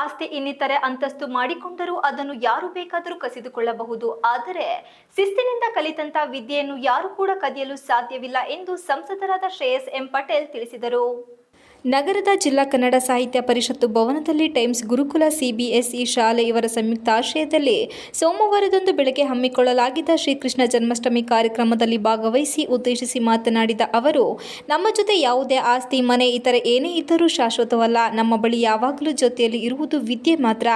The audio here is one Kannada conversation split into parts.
ಆಸ್ತಿ ಇನ್ನಿತರೆ ಅಂತಸ್ತು ಮಾಡಿಕೊಂಡರೂ ಅದನ್ನು ಯಾರು ಬೇಕಾದರೂ ಕಸಿದುಕೊಳ್ಳಬಹುದು. ಆದರೆ ಶಿಸ್ತಿನಿಂದ ಕಲಿತಂತ ವಿದ್ಯೆಯನ್ನು ಯಾರು ಕೂಡ ಕದಿಯಲು ಸಾಧ್ಯವಿಲ್ಲ ಎಂದು ಸಂಸದರಾದ ಶ್ರೇಯಸ್ ಎಂ ಪಟೇಲ್ ತಿಳಿಸಿದರು. ನಗರದ ಜಿಲ್ಲಾ ಕನ್ನಡ ಸಾಹಿತ್ಯ ಪರಿಷತ್ತು ಭವನದಲ್ಲಿ ಟೈಮ್ಸ್ ಗುರುಕುಲ ಸಿಬಿಎಸ್ಇ ಶಾಲೆ ಇವರ ಸಂಯುಕ್ತ ಆಶ್ರಯದಲ್ಲಿ ಸೋಮವಾರದಂದು ಬೆಳಗ್ಗೆ ಹಮ್ಮಿಕೊಳ್ಳಲಾಗಿದ್ದ ಶ್ರೀಕೃಷ್ಣ ಜನ್ಮಾಷ್ಟಮಿ ಕಾರ್ಯಕ್ರಮದಲ್ಲಿ ಭಾಗವಹಿಸಿ ಉದ್ದೇಶಿಸಿ ಮಾತನಾಡಿದ ಅವರು, ನಮ್ಮ ಜೊತೆ ಯಾವುದೇ ಆಸ್ತಿ, ಮನೆ ಇತರೆ ಏನೇ ಇದ್ದರೂ ಶಾಶ್ವತವಲ್ಲ. ನಮ್ಮ ಬಳಿ ಯಾವಾಗಲೂ ಜೊತೆಯಲ್ಲಿ ಇರುವುದು ವಿದ್ಯೆ ಮಾತ್ರ.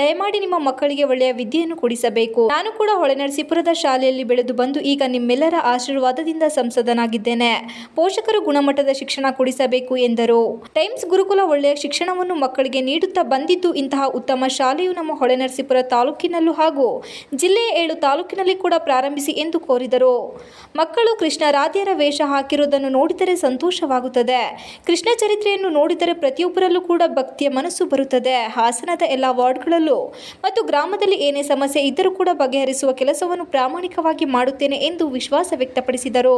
ದಯಮಾಡಿ ನಿಮ್ಮ ಮಕ್ಕಳಿಗೆ ಒಳ್ಳೆಯ ವಿದ್ಯೆಯನ್ನು ಕೊಡಿಸಬೇಕು. ನಾನು ಕೂಡ ಹೊಳೆನರಸೀಪುರದ ಶಾಲೆಯಲ್ಲಿ ಬೆಳೆದು ಬಂದು ಈಗ ನಿಮ್ಮೆಲ್ಲರ ಆಶೀರ್ವಾದದಿಂದ ಸಂಸದನಾಗಿದ್ದೇನೆ. ಪೋಷಕರು ಗುಣಮಟ್ಟದ ಶಿಕ್ಷಣ ಕೊಡಿಸಬೇಕು ಎಂದರು. ಟೈಮ್ಸ್ ಗುರುಕುಲ ಒಳ್ಳೆಯ ಶಿಕ್ಷಣವನ್ನು ಮಕ್ಕಳಿಗೆ ನೀಡುತ್ತಾ ಬಂದಿದ್ದು, ಇಂತಹ ಉತ್ತಮ ಶಾಲೆಯು ನಮ್ಮ ಹೊಳೆನರಸೀಪುರ ತಾಲೂಕಿನಲ್ಲೂ ಹಾಗೂ ಜಿಲ್ಲೆಯ 7 ತಾಲೂಕಿನಲ್ಲಿ ಕೂಡ ಪ್ರಾರಂಭಿಸಿ ಎಂದು ಕೋರಿದರು. ಮಕ್ಕಳು ಕೃಷ್ಣ ರಾಧೆಯರ ವೇಷ ಹಾಕಿರುವುದನ್ನು ನೋಡಿದರೆ ಸಂತೋಷವಾಗುತ್ತದೆ. ಕೃಷ್ಣ ಚರಿತ್ರೆಯನ್ನು ನೋಡಿದರೆ ಪ್ರತಿಯೊಬ್ಬರಲ್ಲೂ ಕೂಡ ಭಕ್ತಿಯ ಮನಸ್ಸು ಬರುತ್ತದೆ. ಹಾಸನದ ಎಲ್ಲ ವಾರ್ಡ್ಗಳಲ್ಲೂ ಮತ್ತು ಗ್ರಾಮದಲ್ಲಿ ಏನೇ ಸಮಸ್ಯೆ ಇದ್ದರೂ ಕೂಡ ಬಗೆಹರಿಸುವ ಕೆಲಸವನ್ನು ಪ್ರಾಮಾಣಿಕವಾಗಿ ಮಾಡುತ್ತೇನೆ ಎಂದು ವಿಶ್ವಾಸ ವ್ಯಕ್ತಪಡಿಸಿದರು.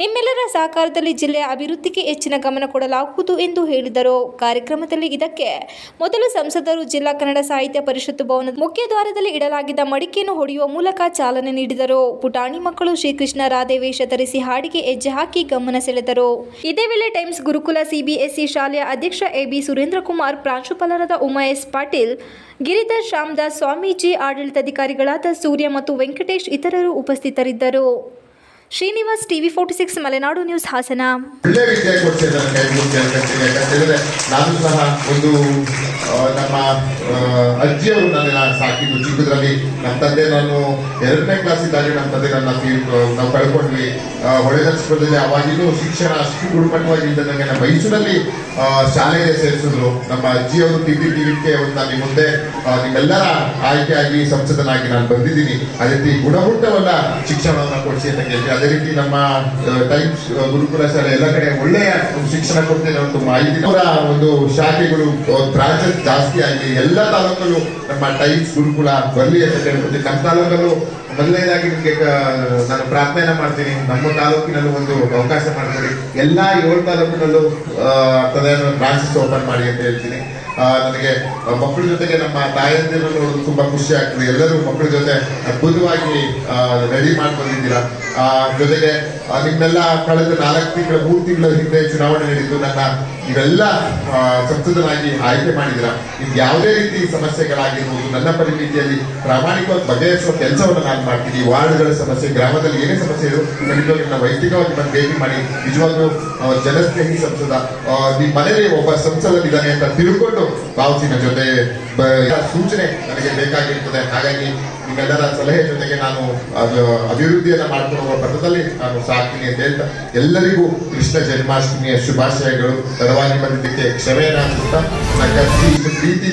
ನಿಮ್ಮೆಲ್ಲರ ಸಹಕಾರದಲ್ಲಿ ಜಿಲ್ಲೆಯ ಅಭಿವೃದ್ಧಿಗೆ ಹೆಚ್ಚಿನ ಗಮನ ಕೊಡಲಾಗುವುದು ಎಂದು ಹೇಳಿದರು. ಕಾರ್ಯಕ್ರಮದಲ್ಲಿ ಇದಕ್ಕೆ ಮೊದಲು ಸಂಸದರು ಜಿಲ್ಲಾ ಕನ್ನಡ ಸಾಹಿತ್ಯ ಪರಿಷತ್ತು ಭವನದ ಮುಖ್ಯ ದ್ವಾರದಲ್ಲಿ ಇಡಲಾಗಿದ್ದ ಮಡಿಕೆಯನ್ನು ಹೊಡೆಯುವ ಮೂಲಕ ಚಾಲನೆ ನೀಡಿದರು. ಪುಟಾಣಿ ಮಕ್ಕಳು ಶ್ರೀಕೃಷ್ಣ ರಾಧೆ ವೇಷ ಧರಿಸಿ ಹಾಡಿಗೆ ಹೆಜ್ಜೆ ಹಾಕಿ ಗಮನ ಸೆಳೆದರು. ಇದೇ ವೇಳೆ ಟೈಮ್ಸ್ ಗುರುಕುಲ ಸಿಬಿಎಸ್ಇ ಶಾಲೆಯ ಅಧ್ಯಕ್ಷ ಎಬಿ ಸುರೇಂದ್ರಕುಮಾರ್, ಪ್ರಾಂಶುಪಾಲರಾದ ಉಮಾ ಎಸ್ ಪಾಟೀಲ್, ಗಿರಿಧರ್ ಶ್ಯಾಮದಾಸ್ ಸ್ವಾಮೀಜಿ, ಆಡಳಿತಾಧಿಕಾರಿಗಳಾದ ಸೂರ್ಯ ಮತ್ತು ವೆಂಕಟೇಶ್ ಇತರರು ಉಪಸ್ಥಿತರಿದ್ದರು. Srinivas, TV 46 Malenadu news, Hassan. ಒಳ್ಳೆ ವಿದ್ಯೆ ಕೊಡ್ತಿದ್ದಾರೆ ಯಾಕಂತೇಳಿದ್ರೆ ನಾನು ಸಹ ಒಂದು ನಮ್ಮ ಅಜ್ಜಿಯವರು ನನ್ನ ಸಾಕಿದ್ದು ಚಿಕ್ಕದ್ರಲ್ಲಿ. ನಮ್ಮ ತಂದೆ, ನಾನು 2ನೇ ಕ್ಲಾಸ್ ಇದ್ದಾಗ ನಮ್ಮ ತಂದೆ ನಾವು ಕಳ್ಕೊಂಡ್ವಿ. ಹೊಳೆನರಸೀಪುರದಲ್ಲಿ ಅವಾಗಿನ್ನೂ ಶಿಕ್ಷಣ ಅಷ್ಟು ಗುಣಮಟ್ಟವಾಗಿದ್ದ ನನಗೆ ನಮ್ಮ ಮೈಸೂರಲ್ಲಿ ಶಾಲೆಗೆ ಸೇರಿಸಿದ್ರು. ನಮ್ಮ ಅಜ್ಜಿಯವರು ಟಿವಿಕ್ಕೆ ನಾನು ಮುಂದೆ ನಿಮ್ಮೆಲ್ಲರ ಆಯ್ಕೆಯಾಗಿ ಸಂಸದನಾಗಿ ನಾನು ಬಂದಿದ್ದೀನಿ. ಅದೇ ರೀತಿ ಗುಣಮಟ್ಟವನ್ನ ಶಿಕ್ಷಣವನ್ನು ಕೊಡಿಸಿ ಅಂತ ಕೇಳ್ತೀನಿ. ಅದೇ ರೀತಿ ನಮ್ಮ ಟೈಮ್ಸ್ ಗುರುಕುಲ ಶಾಲೆ ಎಲ್ಲ ಕಡೆ ಒಳ್ಳೆಯ ಒಂದು ಶಿಕ್ಷಣ ಕೊಡ್ತೇನೆ ಒಂದು ಮಾಹಿತಿ. ಅವರ ಒಂದು ಶಾಖೆಗಳು ಬ್ರಾಂಚಸ್ ಜಾಸ್ತಿ ಆಗಿ ಎಲ್ಲ ತಾಲೂಕಲ್ಲೂ ನಮ್ಮ ಟೈಮ್ಸ್ ಗುರುಕುಲ ಬರಲಿ ಅಂತ ಕೇಳ್ಕೊತೀನಿ. ನಮ್ಮ ತಾಲೂಕಲ್ಲೂ ಮೊದಲನೇದಾಗಿ ನಿಮಗೆ ನಾನು ಪ್ರಾರ್ಥನೆ ಮಾಡ್ತೀನಿ, ನಮ್ಮ ತಾಲೂಕಿನಲ್ಲೂ ಒಂದು ಅವಕಾಶ ಮಾಡಿಕೊಡಿ. ಎಲ್ಲ 7 ತಾಲೂಕಿನಲ್ಲೂ ಬ್ರಾಂಚಸ್ ಓಪನ್ ಮಾಡಿ ಅಂತ ಹೇಳ್ತೀನಿ. ನನಗೆ ಮಕ್ಕಳ ಜೊತೆಗೆ ನಮ್ಮ ತಾಯಂದಿರನ್ನು ನೋಡೋದು ತುಂಬಾ ಖುಷಿ ಆಗ್ತದೆ. ಎಲ್ಲರೂ ಮಕ್ಕಳ ಜೊತೆ ಅದ್ಭುತವಾಗಿ ರೆಡಿ ಮಾಡ್ಕೊಂಡಿದ್ದೀರಾ. ಜೊತೆಗೆ ನಿಮ್ಮೆಲ್ಲ ಕಳೆದ 3 ತಿಂಗಳ ಹಿಂದೆ ಚುನಾವಣೆ ನಡೆಯಿತು. ಇವೆಲ್ಲ ಸಂಸದನಾಗಿ ಆಯ್ಕೆ ಮಾಡಿದ್ದೀರಾ. ನಿಮ್ಗೆ ಯಾವುದೇ ರೀತಿ ಸಮಸ್ಯೆಗಳಾಗಿರ್ಬೋದು ನನ್ನ ಪರಿಮಿತಿಯಲ್ಲಿ ಪ್ರಾಮಾಣಿಕವಾಗಿ ಬಗೆಹರಿಸುವ ಕೆಲಸವನ್ನು ನಾನು ಮಾಡ್ತೀನಿ. ವಾರ್ಡ್ಗಳ ಸಮಸ್ಯೆ, ಗ್ರಾಮದಲ್ಲಿ ಏನೇ ಸಮಸ್ಯೆ ಇದ್ರು ಖಂಡಿತವಾಗಿ ವೈಯಕ್ತಿಕವಾಗಿ ನಾನು ಭೇಟಿ ಮಾಡಿ ನಿಜವಾಗ್ಲೂ ಜನಸ್ನೇಹಿ ಸಂಸದ, ನಿಮ್ಮ ಮನೆಯಲ್ಲಿ ಒಬ್ಬ ಸಂಸದನಿದ್ದಾನೆ ಅಂತ ತಿಳ್ಕೊಂಡು ಭಾವಿಸಿನ ಜೊತೆ ಸೂಚನೆ ನನಗೆ ಬೇಕಾಗಿರ್ತದೆ. ಹಾಗಾಗಿ ನಿಮ್ಮೆಲ್ಲರ ಸಲಹೆ ಜೊತೆಗೆ ನಾನು ಅಭಿವೃದ್ಧಿಯನ್ನ ಮಾಡ್ಕೊಂಡು ಹೋಗುವ ಪಥದಲ್ಲಿ ನಾನು ಸಾಕ್ತೀನಿ ಅಂತ ಹೇಳ್ತಾ ಎಲ್ಲರಿಗೂ ಕೃಷ್ಣ ಜನ್ಮಾಷ್ಟಮಿಯ ಶುಭಾಶಯಗಳು. ತಡವಾಗಿ ಬಂದಿದ್ದಕ್ಕೆ ಕ್ಷಮೆಯನ್ನ ಪ್ರೀತಿ